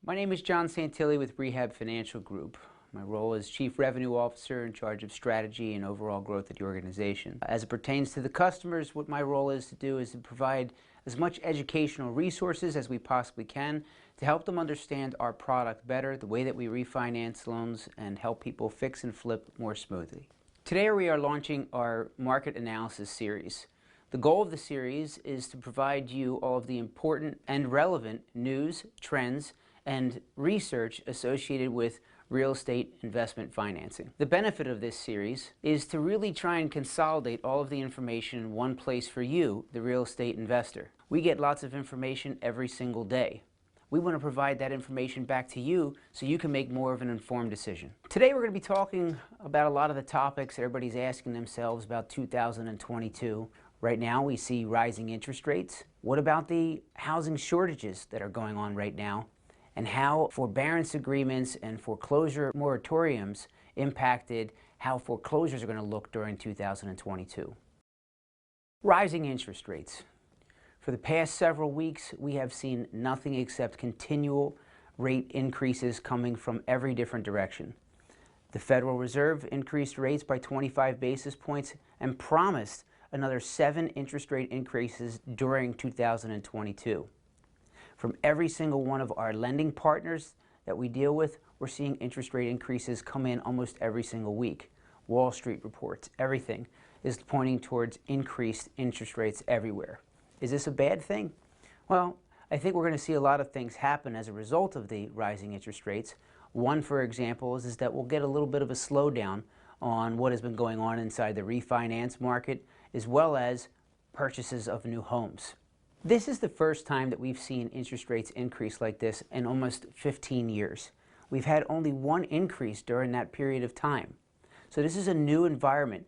My name is John Santilli with Rehab Financial Group. My role is Chief Revenue Officer in charge of strategy and overall growth at the organization. As it pertains to the customers, what my role is to do is to provide as much educational resources as we possibly can to help them understand our product better, the way that we refinance loans, and help people fix and flip more smoothly. Today we are launching our market analysis series. The goal of the series is to provide you all of the important and relevant news, trends, and research associated with real estate investment financing. The benefit of this series is to really try and consolidate all of the information in one place for you, the real estate investor. We get lots of information every single day. We want to provide that information back to you so you can make more of an informed decision. Today we're going to be talking about a lot of the topics everybody's asking themselves about 2022. Right now we see rising interest rates. What about the housing shortages that are going on right now? And how forbearance agreements and foreclosure moratoriums impacted how foreclosures are going to look during 2022. Rising interest rates. For the past several weeks, we have seen nothing except continual rate increases coming from every different direction. The Federal Reserve increased rates by 25 basis points and promised another 7 interest rate increases during 2022. From every single one of our lending partners that we deal with, we're seeing interest rate increases come in almost every single week. Wall Street reports, everything is pointing towards increased interest rates everywhere. Is this a bad thing? Well, I think we're going to see a lot of things happen as a result of the rising interest rates. One, for example, is that we'll get a little bit of a slowdown on what has been going on inside the refinance market, as well as purchases of new homes. This is the first time that we've seen interest rates increase like this in almost 15 years. We've had only one increase during that period of time. So this is a new environment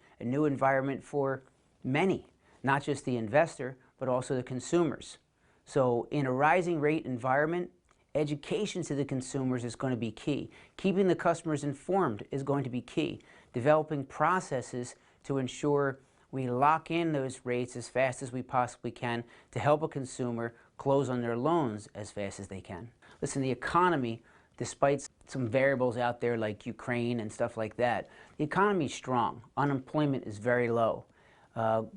for many, not just the investor, but also the consumers. So in a rising rate environment, education to the consumers is going to be key. Keeping the customers informed is going to be key. Developing processes to ensure we lock in those rates as fast as we possibly can to help a consumer close on their loans as fast as they can. Listen, the economy, despite some variables out there like Ukraine and stuff like that, the economy is strong. Unemployment is very low.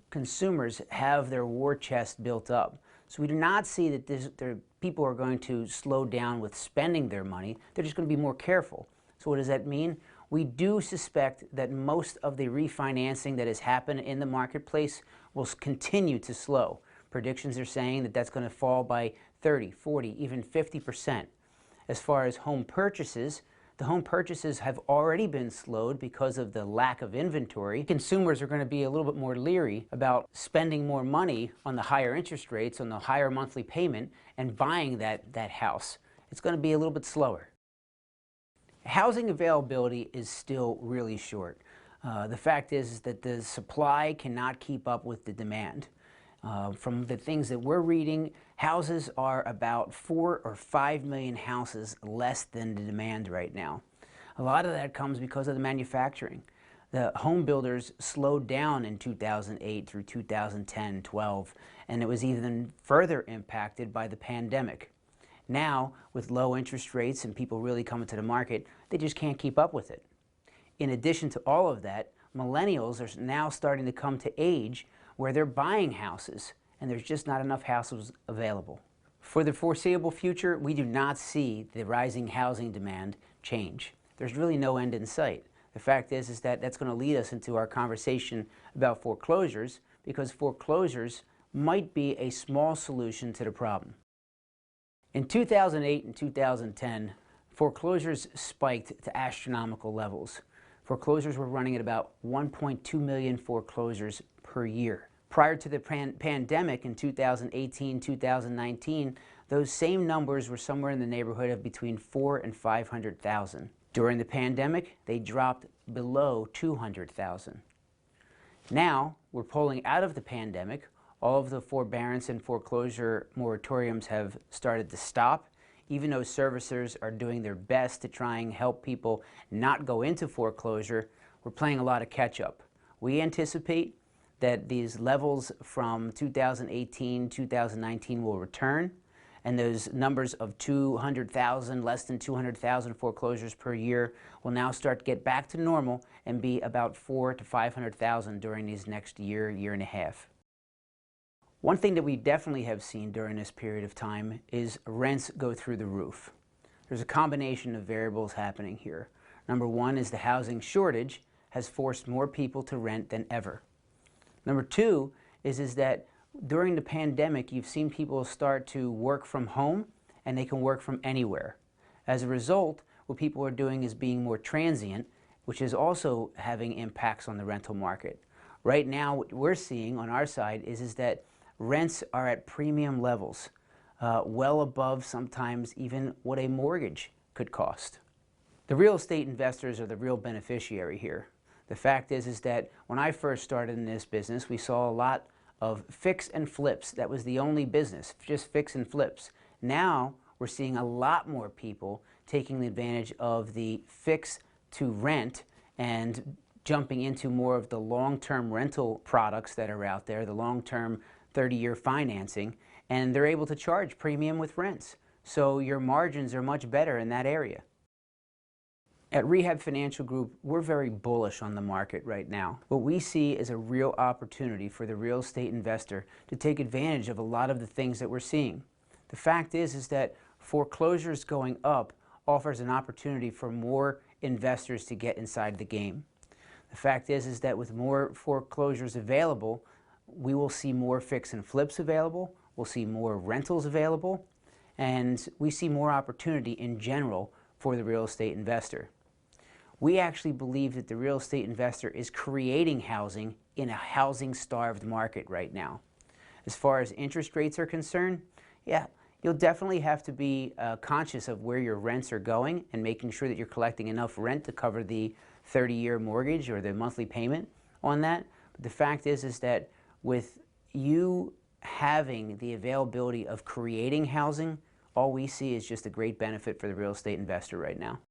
Consumers have their war chest built up. So we do not see that people are going to slow down with spending their money. They're just going to be more careful. So what does that mean? We do suspect that most of the refinancing that has happened in the marketplace will continue to slow. Predictions are saying that that's going to fall by 30, 40, even 50%. As far as home purchases, the home purchases have already been slowed because of the lack of inventory. Consumers are going to be a little bit more leery about spending more money on the higher interest rates, on the higher monthly payment, and buying that house. It's going to be a little bit slower. Housing availability is still really short. The fact is that the supply cannot keep up with the demand. From the things that we're reading, houses are about 4 or 5 million houses less than the demand right now. A lot of that comes because of the manufacturing. The home builders slowed down in 2008 through 2010, 12, and it was even further impacted by the pandemic. Now, with low interest rates and people really coming to the market, they just can't keep up with it. In addition to all of that, millennials are now starting to come to age where they're buying houses, and there's just not enough houses available. For the foreseeable future, we do not see the rising housing demand change. There's really no end in sight. The fact is that that's going to lead us into our conversation about foreclosures, because foreclosures might be a small solution to the problem. In 2008 and 2010, foreclosures spiked to astronomical levels. Foreclosures were running at about 1.2 million foreclosures per year. Prior to the pandemic in 2018, 2019, those same numbers were somewhere in the neighborhood of between 400,000 and 500,000. During the pandemic, they dropped below 200,000. Now, we're pulling out of the pandemic. All of the forbearance and foreclosure moratoriums have started to stop. Even though servicers are doing their best to try and help people not go into foreclosure, we're playing a lot of catch up. We anticipate that these levels from 2018, 2019 will return, and those numbers of 200,000, less than 200,000 foreclosures per year will now start to get back to normal and be about 400,000 to 500,000 during these next year, year and a half. One thing that we definitely have seen during this period of time is rents go through the roof. There's a combination of variables happening here. Number one is the housing shortage has forced more people to rent than ever. Number two is that during the pandemic, you've seen people start to work from home, and they can work from anywhere. As a result, what people are doing is being more transient, which is also having impacts on the rental market. Right now, what we're seeing on our side is that rents are at premium levels, well above sometimes even what a mortgage could cost. The real estate investors are the real beneficiary here. The fact is that when I first started in this business, we saw a lot of fix and flips. That was the only business, just fix and flips. Now we're seeing a lot more people taking advantage of the fix to rent and jumping into more of the long-term rental products that are out there, the long-term 30-year financing, and they're able to charge premium with rents. So your margins are much better in that area. At Rehab Financial Group, we're very bullish on the market right now. What we see is a real opportunity for the real estate investor to take advantage of a lot of the things that we're seeing. The fact is that foreclosures going up offers an opportunity for more investors to get inside the game. The fact is that with more foreclosures available, we will see more fix and flips available, we'll see more rentals available, and we see more opportunity in general for the real estate investor. We actually believe that the real estate investor is creating housing in a housing-starved market right now. As far as interest rates are concerned, yeah, you'll definitely have to be conscious of where your rents are going and making sure that you're collecting enough rent to cover the 30-year mortgage or the monthly payment on that. But the fact is that with you having the availability of creating housing, all we see is just a great benefit for the real estate investor right now.